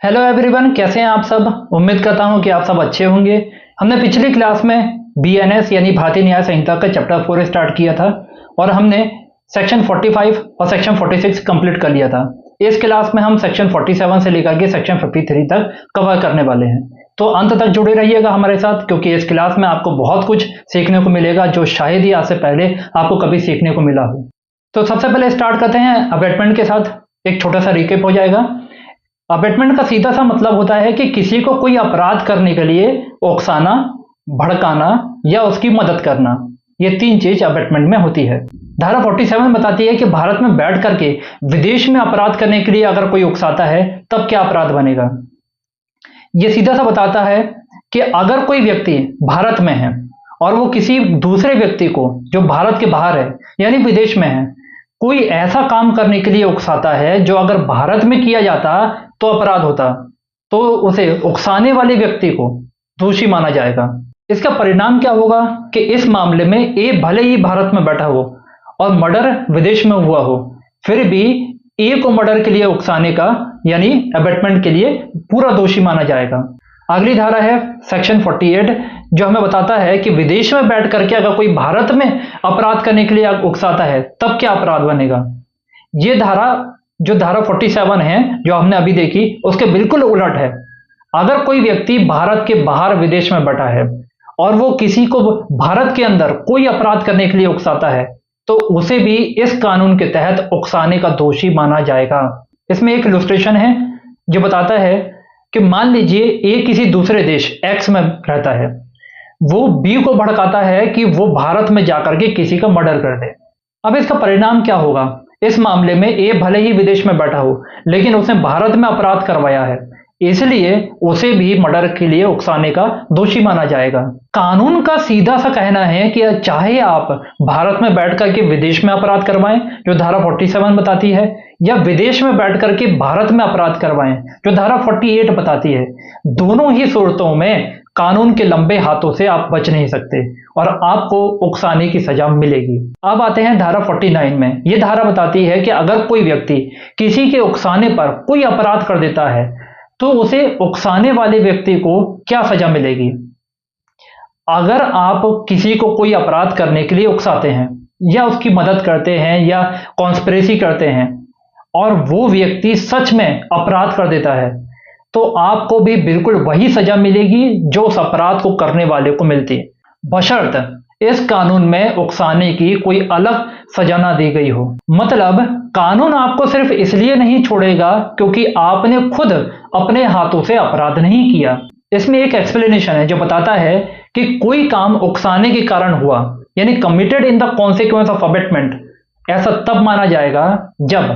Hello everyone, कैसे हैं आप सब। उम्मीद करता हूं कि आप सब अच्छे होंगे। हमने पिछली क्लास में बीएनएस यानी भारतीय न्याय संहिता का चैप्टर 4 स्टार्ट किया था और हमने सेक्शन 45 और सेक्शन 46 कंप्लीट कर लिया था। इस क्लास में हम सेक्शन 47 से लेकर के सेक्शन 53 तक कवर करने वाले हैं। तो अंत तक जुड़े रहिएगा हमारे साथ, क्योंकि इस क्लास में आपको बहुत कुछ सीखने को मिलेगा जो शायद ही आज से पहले आपको कभी सीखने को मिला हो। तो सबसे पहले स्टार्ट करते हैं अबेटमेंट के साथ। एक छोटा सा रिकेप हो जाएगा। अबेटमेंट का सीधा सा मतलब होता है कि किसी को कोई अपराध करने के लिए उकसाना, भड़काना या उसकी मदद करना। ये तीन चीज अबेटमेंट में होती है। धारा 47 बताती है कि भारत में बैठ करके विदेश में अपराध करने के लिए अगर कोई उकसाता है तब क्या अपराध बनेगा। ये सीधा सा बताता है कि अगर कोई व्यक्ति भारत में है और वो किसी दूसरे व्यक्ति को जो भारत के बाहर है यानी विदेश में है, कोई ऐसा काम करने के लिए उकसाता है जो अगर भारत में किया जाता तो अपराध होता, तो उसे उकसाने वाले व्यक्ति को दोषी माना जाएगा। इसका परिणाम क्या होगा कि इस मामले में ए भले ही भारत में बैठा हो और मर्डर विदेश में हुआ हो, फिर भी ए को मर्डर के लिए उकसाने का यानी अबेटमेंट के लिए पूरा दोषी माना जाएगा। अगली धारा है सेक्शन 48, जो हमें बताता है कि विदेश में बैठ करके अगर कोई भारत में अपराध करने के लिए उकसाता है तब क्या अपराध बनेगा। ये धारा जो धारा 47 है जो हमने अभी देखी उसके बिल्कुल उलट है। अगर कोई व्यक्ति भारत के बाहर विदेश में बैठा है और वो किसी को भारत के अंदर कोई अपराध करने के लिए उकसाता है तो उसे भी इस कानून के तहत उकसाने का दोषी माना जाएगा। इसमें एक इलस्ट्रेशन है जो बताता है कि मान लीजिए ए किसी दूसरे देश एक्स में रहता है, वो बी को भड़काता है कि वो भारत में जाकर के किसी का मर्डर कर दे। अब इसका परिणाम क्या होगा। इस मामले में ए भले ही विदेश में बैठा हो लेकिन उसने भारत में अपराध करवाया है, इसलिए उसे भी मर्डर के लिए उकसाने का दोषी माना जाएगा। कानून का सीधा सा कहना है कि चाहे आप भारत में बैठ करके विदेश में अपराध करवाएं जो धारा 47 बताती है, या विदेश में बैठ करके भारत में अपराध करवाएं जो धारा 48 बताती है, दोनों ही सूरतों में कानून के लंबे हाथों से आप बच नहीं सकते और आपको उकसाने की सजा मिलेगी। अब आते हैं धारा 49 में। यह धारा बताती है कि अगर कोई व्यक्ति किसी के उकसाने पर कोई अपराध कर देता है तो उसे उकसाने वाले व्यक्ति को क्या सजा मिलेगी। अगर आप किसी को कोई अपराध करने के लिए उकसाते हैं या उसकी मदद करते हैं या कॉन्स्पिरेसी करते हैं और वो व्यक्ति सच में अपराध कर देता है तो आपको भी बिल्कुल वही सजा मिलेगी जो उस अपराध को करने वाले को मिलती है, बशर्त इस कानून में उकसाने की कोई अलग सजा ना दी गई हो। मतलब कानून आपको सिर्फ इसलिए नहीं छोड़ेगा क्योंकि आपने खुद अपने हाथों से अपराध नहीं किया। इसमें एक एक्सप्लेनेशन है जो बताता है कि कोई काम उकसाने के कारण हुआ यानी committed in the consequence of abetment, ऐसा तब माना जाएगा जब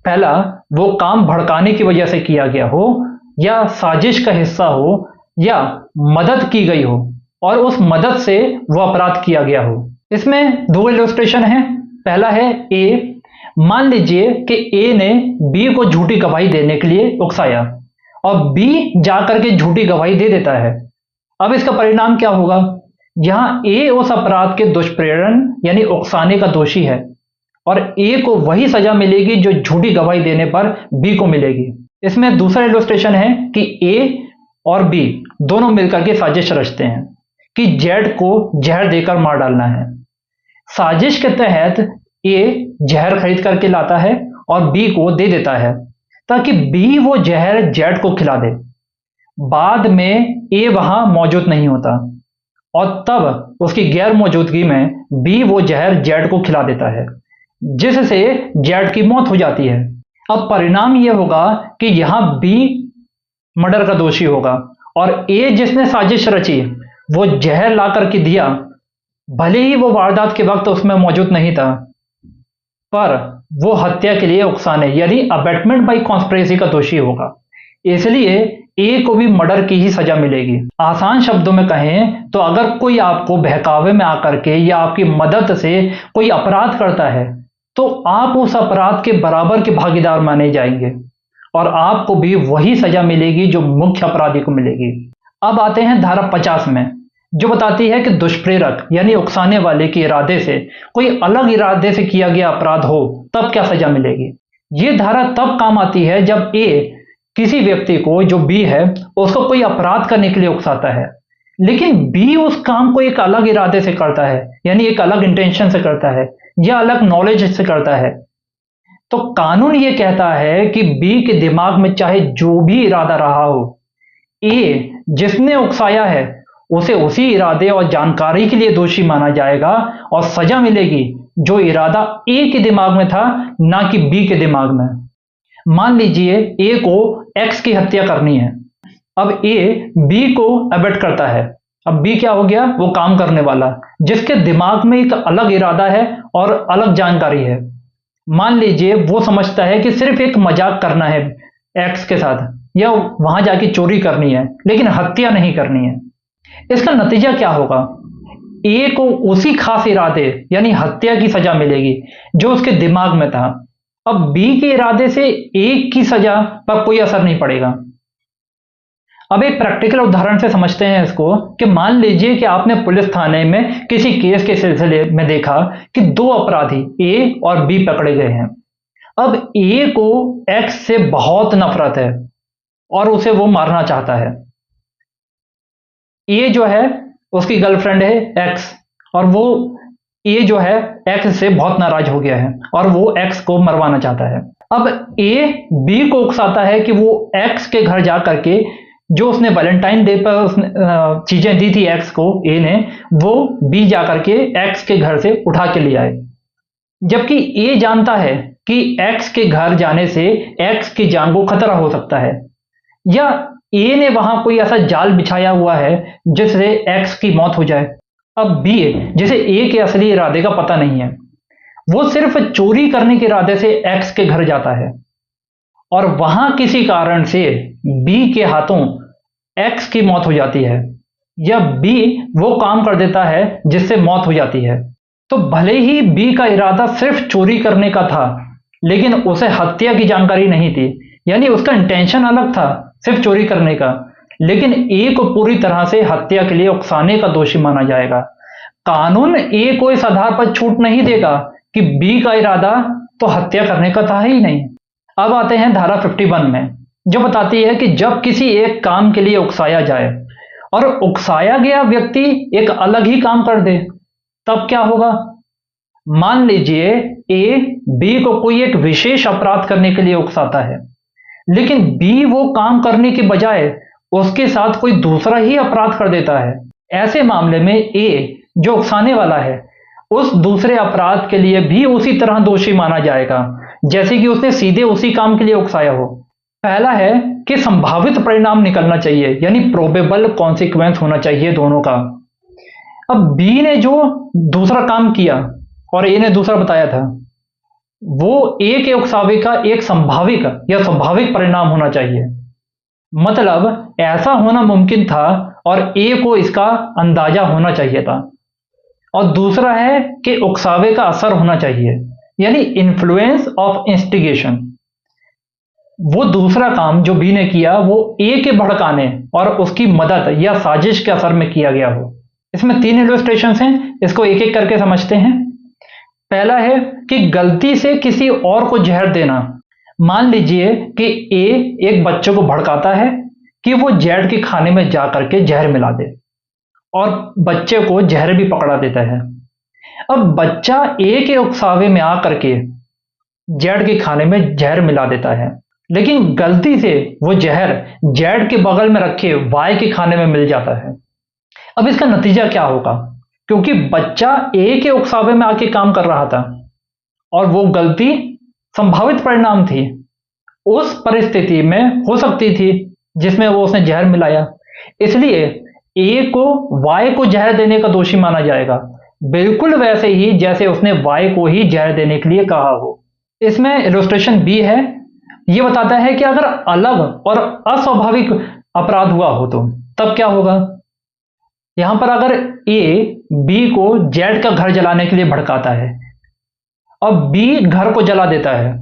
पहला वो काम भड़काने की वजह से किया गया हो या साजिश का हिस्सा हो या मदद की गई हो और उस मदद से वो अपराध किया गया हो। इसमें दो इलस्ट्रेशन है। पहला है ए, मान लीजिए कि ए ने बी को झूठी गवाही देने के लिए उकसाया और बी जाकर के झूठी गवाही दे देता है। अब इसका परिणाम क्या होगा। यहां ए उस अपराध के दुष्प्रेरण यानी उकसाने का दोषी है और ए को वही सजा मिलेगी जो झूठी गवाही देने पर बी को मिलेगी। इसमें दूसरा इलस्ट्रेशन है कि ए और बी दोनों मिलकर के साजिश रचते हैं कि जेड को जहर देकर मार डालना है। साजिश के तहत ए जहर खरीद करके लाता है और बी को दे देता है ताकि बी वो जहर जेड को खिला दे। बाद में ए वहां मौजूद नहीं होता और तब उसकी गैर मौजूदगी में बी वो जहर जेड को खिला देता है जिससे जेड की मौत हो जाती है। अब परिणाम यह होगा कि यहां बी मर्डर का दोषी होगा और ए जिसने साजिश रची वो जहर ला करके दिया, भले ही वो वारदात के वक्त उसमें मौजूद नहीं था, पर वो हत्या के लिए उकसाने यानी अबेटमेंट बाय कॉन्स्पिरेसी का दोषी होगा, इसलिए ए को भी मर्डर की ही सजा मिलेगी। आसान शब्दों में कहें तो अगर कोई आपको बहकावे में आकर के या आपकी मदद से कोई अपराध करता है तो आप उस अपराध के बराबर के भागीदार माने जाएंगे और आपको भी वही सजा मिलेगी जो मुख्य अपराधी को मिलेगी। अब आते हैं धारा 50 में, जो बताती है कि दुष्प्रेरक यानी उकसाने वाले के इरादे से कोई अलग इरादे से किया गया अपराध हो तब क्या सजा मिलेगी। यह धारा तब काम आती है जब ए किसी व्यक्ति को, जो बी है, उसको कोई अपराध करने के लिए उकसाता है, लेकिन बी उस काम को एक अलग इरादे से करता है, यानी एक अलग इंटेंशन से करता है या अलग नॉलेज से करता है, तो कानून ये कहता है कि बी के दिमाग में चाहे जो भी इरादा रहा हो, ए जिसने उकसाया है उसे उसी इरादे और जानकारी के लिए दोषी माना जाएगा और सजा मिलेगी जो इरादा ए के दिमाग में था, ना कि बी के दिमाग में। मान लीजिए ए को एक्स की हत्या करनी है। अब ए बी को अबेट करता है। अब बी क्या हो गया? वो काम करने वाला, जिसके दिमाग में एक अलग इरादा है और अलग जानकारी है। मान लीजिए वो समझता है कि सिर्फ एक मजाक करना है एक्स के साथ, या वहां जाके चोरी करनी है, लेकिन हत्या नहीं करनी है। इसका नतीजा क्या होगा? ए को उसी खास इरादे यानी हत्या की सजा मिलेगी जो उसके दिमाग में था। अब बी के इरादे से ए की सजा पर कोई असर नहीं पड़ेगा। अब एक प्रैक्टिकल उदाहरण से समझते हैं इसको, कि मान लीजिए कि आपने पुलिस थाने में किसी केस के सिलसिले में देखा कि दो अपराधी ए और बी पकड़े गए हैं। अब ए को एक्स से बहुत नफरत है और उसे वो मारना चाहता है। ए जो है उसकी गर्लफ्रेंड है एक्स, और वो ए जो है एक्स से बहुत नाराज हो गया है और वो एक्स को मरवाना चाहता है। अब ए बी को उकसाता है कि वो एक्स के घर जा करके जो उसने वैलेंटाइन डे पर चीजें दी थी एक्स को, ए ने, वो बी जा करके एक्स के घर से उठा के ले आए। जबकि ए जानता है कि एक्स के घर जाने से एक्स की जान को खतरा हो सकता है, या ए ने वहां कोई ऐसा जाल बिछाया हुआ है जिससे एक्स की मौत हो जाए। अब बी, जिसे ए के असली इरादे का पता नहीं है, वो सिर्फ चोरी करने के इरादे से एक्स के घर जाता है और वहां किसी कारण से बी के हाथों एक्स की मौत हो जाती है, या बी वो काम कर देता है जिससे मौत हो जाती है। तो भले ही बी का इरादा सिर्फ चोरी करने का था, लेकिन उसे हत्या की जानकारी नहीं थी, यानी उसका इंटेंशन अलग था सिर्फ चोरी करने का, लेकिन ए को पूरी तरह से हत्या के लिए उकसाने का दोषी माना जाएगा। कानून ए को इस आधार पर छूट नहीं देगा कि बी का इरादा तो हत्या करने का था ही नहीं। अब आते हैं धारा 51 में, जो बताती है कि जब किसी एक काम के लिए उकसाया जाए और उकसाया गया व्यक्ति एक अलग ही काम कर दे, तब क्या होगा? मान लीजिए ए बी को कोई एक विशेष अपराध करने के लिए उकसाता है, लेकिन बी वो काम करने के बजाय उसके साथ कोई दूसरा ही अपराध कर देता है। ऐसे मामले में ए जो उकसाने वाला है उस दूसरे अपराध के लिए भी उसी तरह दोषी माना जाएगा जैसे कि उसने सीधे उसी काम के लिए उकसाया हो। पहला है कि संभावित परिणाम निकलना चाहिए, यानी प्रोबेबल कॉन्सिक्वेंस होना चाहिए दोनों का। अब बी ने जो दूसरा काम किया और ए ने दूसरा बताया था, वो ए के उकसावे का एक संभाविक या स्वाभाविक परिणाम होना चाहिए। मतलब ऐसा होना मुमकिन था और ए को इसका अंदाजा होना चाहिए था। और दूसरा है कि उकसावे का असर होना चाहिए, यानी इन्फ्लुएंस ऑफ इंस्टिगेशन। वो दूसरा काम जो बी ने किया वो ए के भड़काने और उसकी मदद या साजिश के असर में किया गया हो। इसमें 3 इलस्ट्रेशन हैं, इसको एक एक करके समझते हैं। पहला है कि गलती से किसी और को जहर देना। मान लीजिए कि ए एक बच्चे को भड़काता है कि वो जेड के खाने में जाकर के जहर मिला दे, और बच्चे को जहर भी पकड़ा देता है। अब बच्चा ए के उकसावे में आकर के जेड के खाने में जहर मिला देता है, लेकिन गलती से वो जहर जेड के बगल में रखे वाई के खाने में मिल जाता है। अब इसका नतीजा क्या होगा? क्योंकि बच्चा ए के उकसावे में आके काम कर रहा था और वो गलती संभावित परिणाम थी, उस परिस्थिति में हो सकती थी जिसमें वो उसने जहर मिलाया, इसलिए ए को वाई को जहर देने का दोषी माना जाएगा, बिल्कुल वैसे ही जैसे उसने वाई को ही जहर देने के लिए कहा हो। इसमें इलस्ट्रेशन बी है, यह बताता है कि अगर अलग और अस्वाभाविक अपराध हुआ हो तो तब क्या होगा। यहां पर अगर ए बी को जेड का घर जलाने के लिए भड़काता है और बी घर को जला देता है,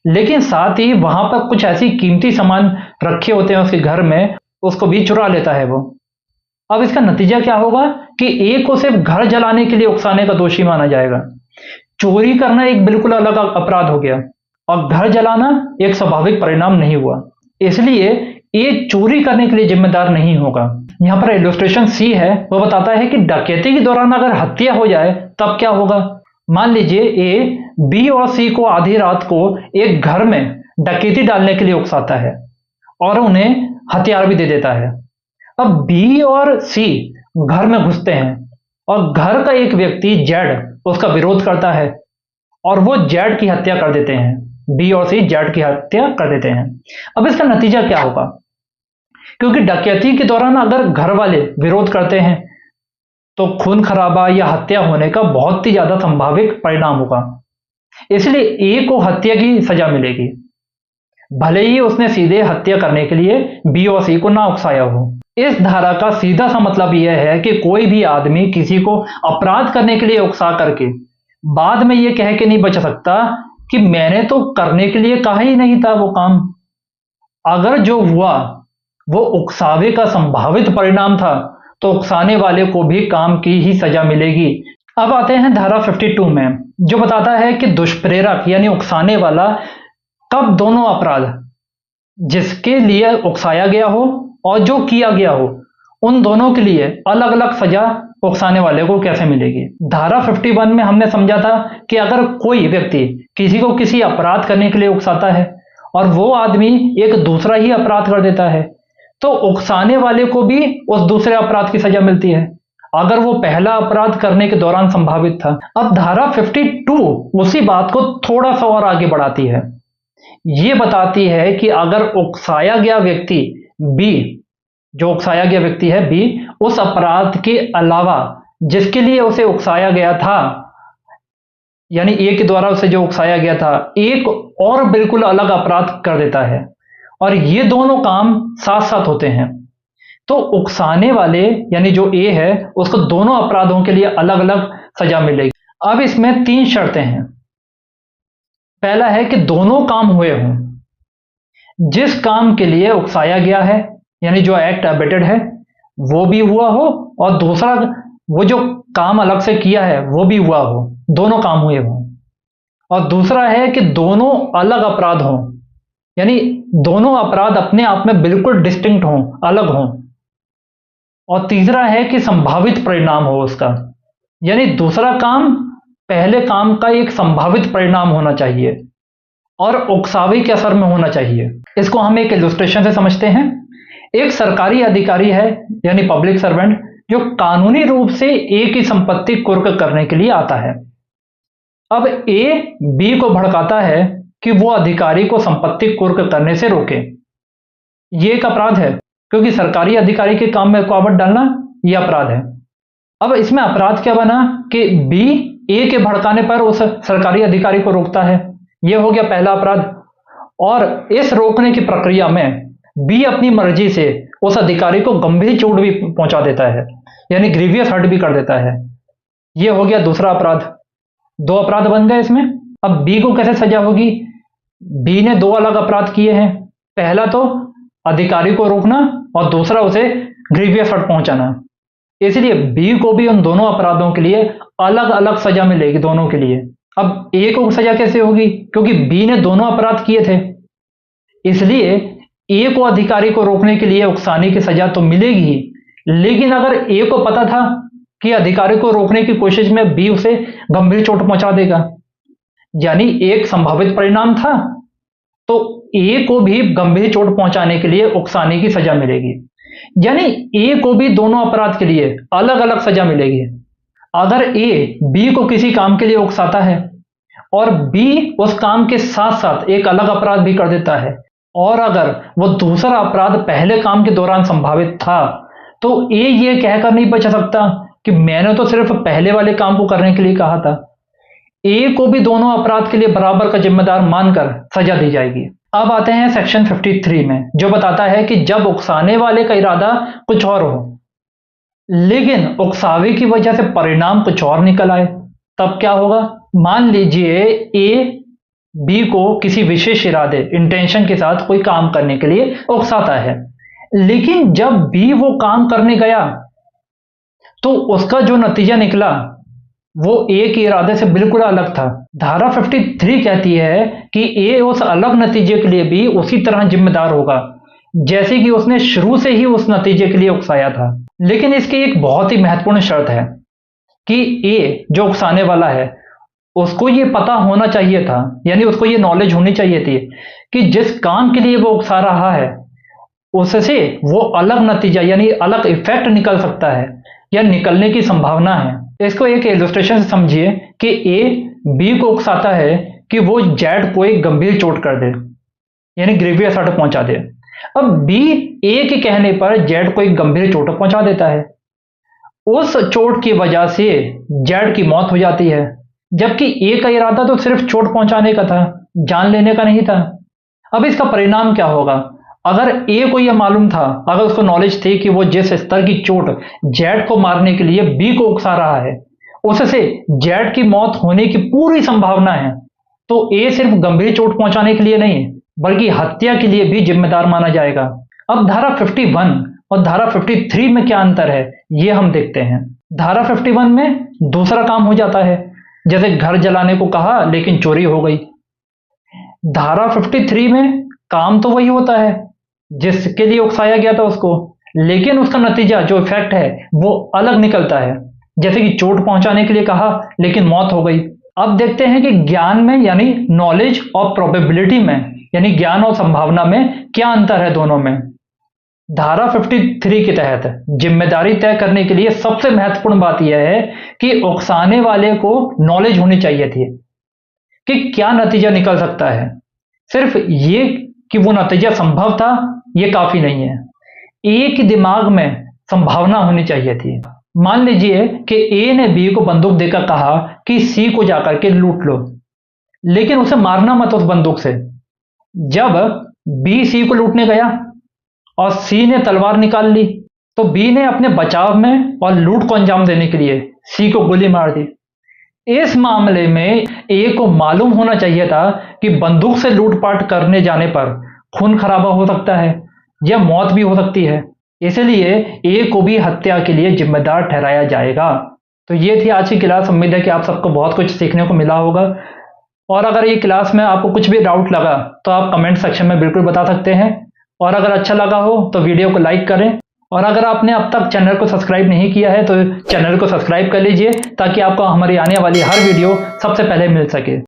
लेकिन साथ ही वहां पर कुछ ऐसी कीमती सामान रखे होते हैं उसके घर में, उसको भी चुरा लेता है वो। अब इसका नतीजा क्या होगा कि ए को सिर्फ घर जलाने के लिए उकसाने का दोषी माना जाएगा। चोरी करना एक बिल्कुल अलग अपराध हो गया और घर जलाना एक स्वाभाविक परिणाम नहीं हुआ। इसलिए ए चोरी करने के लिए जिम्मेदार नहीं होगा। यहां पर इलस्ट्रेशन सी है, वो बताता है कि डकैती के दौरान अगर हत्या हो जाए तब क्या होगा। मान लीजिए ए बी और सी को आधी रात को एक घर में डकैती डालने के लिए उकसाता है और उन्हें हथियार भी दे देता है। अब बी और सी घर में घुसते हैं और घर का एक व्यक्ति जेड उसका विरोध करता है और वो जेड की हत्या कर देते हैं। बी और सी जेड की हत्या कर देते हैं। अब इसका नतीजा क्या होगा, क्योंकि डकैती के दौरान अगर घर वाले विरोध करते हैं तो खून खराबा या हत्या होने का बहुत ही ज्यादा संभावित परिणाम होगा। इसलिए ए को हत्या की सजा मिलेगी, भले ही उसने सीधे हत्या करने के लिए बी और सी को ना उकसाया हो। इस धारा का सीधा सा मतलब यह है कि कोई भी आदमी किसी को अपराध करने के लिए उकसा करके बाद में यह कह के नहीं बच सकता कि मैंने तो करने के लिए कहा ही नहीं था वो काम। अगर जो हुआ वो उकसावे का संभावित परिणाम था तो उकसाने वाले को भी काम की ही सजा मिलेगी। अब आते हैं धारा 52 में, जो बताता है कि दुष्प्रेरक यानी उकसाने वाला कब दोनों अपराध, जिसके लिए उकसाया गया हो और जो किया गया हो, उन दोनों के लिए अलग अलग सजा उकसाने वाले को कैसे मिलेगी। धारा 51 में हमने समझा था कि अगर कोई व्यक्ति किसी को किसी अपराध करने के लिए उकसाता है और वो आदमी एक दूसरा ही अपराध कर देता है तो उकसाने वाले को भी उस दूसरे अपराध की सजा मिलती है, अगर वो पहला अपराध करने के दौरान संभावित था। अब धारा 52 उसी बात को थोड़ा सा और आगे बढ़ाती है। ये बताती है कि अगर उकसाया गया व्यक्ति बी, जो उकसाया गया व्यक्ति है बी, उस अपराध के अलावा जिसके लिए उसे उकसाया गया था, यानी ए के द्वारा उसे जो उकसाया गया था, एक और बिल्कुल अलग अपराध कर देता है और ये दोनों काम साथ साथ होते हैं, तो उकसाने वाले यानी जो ए है उसको दोनों अपराधों के लिए अलग अलग सजा मिलेगी। अब इसमें 3 शर्तें हैं। पहला है कि दोनों काम हुए हों, जिस काम के लिए उकसाया गया है यानी जो एक्ट अबेटेड है वो भी हुआ हो और दूसरा वो जो काम अलग से किया है वो भी हुआ हो, दोनों काम हुए हों। और दूसरा है कि दोनों अलग अपराध हों, यानी दोनों अपराध अपने आप में बिल्कुल डिस्टिंक्ट हों, अलग हों। और तीसरा है कि संभावित परिणाम हो उसका, यानी दूसरा काम पहले काम का एक संभावित परिणाम होना चाहिए और उकसावे के असर में होना चाहिए। इसको हम एक इलस्ट्रेशन से समझते हैं। एक सरकारी अधिकारी है यानी पब्लिक सर्वेंट, जो कानूनी रूप से ए की संपत्ति कुर्क करने के लिए आता है। अब ए बी को भड़काता है कि वो अधिकारी को संपत्ति कुर्क करने से रोके। ये एक अपराध है, क्योंकि सरकारी अधिकारी के काम में रुकावट डालना यह अपराध है। अब इसमें अपराध क्या बना कि बी ए के भड़काने पर उस सरकारी अधिकारी को रोकता है, यह हो गया पहला अपराध। और इस रोकने की प्रक्रिया में बी अपनी मर्जी से उस अधिकारी को गंभीर चोट भी पहुंचा देता है, यानी ग्रीवियस हर्ट भी कर देता है, यह हो गया दूसरा अपराध। 2 अपराध बन गए इसमें। अब बी को कैसे सजा होगी, बी ने 2 अलग अपराध किए हैं, पहला तो अधिकारी को रोकना और दूसरा उसे ग्रीवियस हर्ट पहुंचाना। इसलिए बी को भी उन दोनों अपराधों के लिए अलग अलग सजा मिलेगी, दोनों के लिए। अब ए को सजा कैसे होगी, क्योंकि बी ने दोनों अपराध किए थे, इसलिए ए को अधिकारी को रोकने के लिए उकसाने की सजा तो मिलेगी ही, लेकिन अगर ए को पता था कि अधिकारी को रोकने की कोशिश में बी उसे गंभीर चोट पहुंचा देगा, यानी एक संभावित परिणाम था, तो ए को भी गंभीर चोट पहुंचाने के लिए उकसाने की सजा मिलेगी, यानी ए को भी दोनों अपराध के लिए अलग अलग सजा मिलेगी। अगर ए बी को किसी काम के लिए उकसाता है और बी उस काम के साथ साथ एक अलग अपराध भी कर देता है, और अगर वो दूसरा अपराध पहले काम के दौरान संभावित था, तो ए ये कहकर नहीं बचा सकता कि मैंने तो सिर्फ पहले वाले काम को करने के लिए कहा था। ए को भी दोनों अपराध के लिए बराबर का जिम्मेदार मानकर सजा दी जाएगी। अब आते हैं सेक्शन 53 में, जो बताता है कि जब उकसाने वाले का इरादा कुछ और हो लेकिन उकसावे की वजह से परिणाम कुछ और निकल आए, तब क्या होगा। मान लीजिए ए बी को किसी विशेष इरादे इंटेंशन के साथ कोई काम करने के लिए उकसाता है, लेकिन जब बी वो काम करने गया तो उसका जो नतीजा निकला वो ए के इरादे से बिल्कुल अलग था। धारा 53 कहती है कि ए उस अलग नतीजे के लिए भी उसी तरह जिम्मेदार होगा जैसे कि उसने शुरू से ही उस नतीजे के लिए उकसाया था। लेकिन इसकी एक बहुत ही महत्वपूर्ण शर्त है कि ए जो उकसाने वाला है उसको ये पता होना चाहिए था, यानी उसको ये नॉलेज होनी चाहिए थी कि जिस काम के लिए वो उकसा रहा है उससे वो अलग नतीजा यानी अलग इफेक्ट निकल सकता है या निकलने की संभावना है। इसको एक इलस्ट्रेशन से समझिए कि ए बी को उकसाता है कि वो जेड को एक गंभीर चोट कर दे, यानी ग्रेवियस हर्ट पहुंचा दे। अब बी ए के कहने पर जेड को एक गंभीर चोट पहुंचा देता है। उस चोट की वजह से जेड की मौत हो जाती है, जबकि ए का इरादा तो सिर्फ चोट पहुंचाने का था, जान लेने का नहीं था। अब इसका परिणाम क्या होगा? अगर ए को यह मालूम था, अगर उसको नॉलेज थी कि वो जिस स्तर की चोट जेड को मारने के लिए बी को उकसा रहा है उससे जेड की मौत होने की पूरी संभावना है, तो ए सिर्फ गंभीर चोट पहुंचाने के लिए नहीं बल्कि हत्या के लिए भी जिम्मेदार माना जाएगा। अब धारा 51 और धारा 53 में क्या अंतर है ये हम देखते हैं। धारा 51 में दूसरा काम हो जाता है, जैसे घर जलाने को कहा लेकिन चोरी हो गई। धारा 53 में काम तो वही होता है जिसके लिए उकसाया गया था उसको, लेकिन उसका नतीजा जो इफेक्ट है वो अलग निकलता है, जैसे कि चोट पहुंचाने के लिए कहा लेकिन मौत हो गई। अब देखते हैं कि ज्ञान में यानी नॉलेज और प्रोबेबिलिटी में यानी ज्ञान और संभावना में क्या अंतर है दोनों में। धारा 53 के तहत जिम्मेदारी तय करने के लिए सबसे महत्वपूर्ण बात यह है कि उकसाने वाले को नॉलेज होनी चाहिए थी कि क्या नतीजा निकल सकता है। सिर्फ ये कि वो नतीजा संभव था ये काफी नहीं है, ए के दिमाग में संभावना होनी चाहिए थी। मान लीजिए कि ए ने बी को बंदूक देकर कहा कि सी को जाकर के लूट लो, लेकिन उसे मारना मत उस बंदूक से। जब बी सी को लूटने गया और सी ने तलवार निकाल ली तो बी ने अपने बचाव में और लूट को अंजाम देने के लिए सी को गोली मार दी। इस मामले में ए को मालूम होना चाहिए था कि बंदूक से लूटपाट करने जाने पर खून खराबा हो सकता है या मौत भी हो सकती है, इसलिए ए को भी हत्या के लिए जिम्मेदार ठहराया जाएगा। तो ये थी आज की क्लास। उम्मीद है कि आप सबको बहुत कुछ सीखने को मिला होगा, और अगर ये क्लास में आपको कुछ भी डाउट लगा तो आप कमेंट सेक्शन में बिल्कुल बता सकते हैं, और अगर अच्छा लगा हो तो वीडियो को लाइक करें, और अगर आपने अब तक चैनल को सब्सक्राइब नहीं किया है तो चैनल को सब्सक्राइब कर लीजिए ताकि आपको हमारी आने वाली हर वीडियो सबसे पहले मिल सके।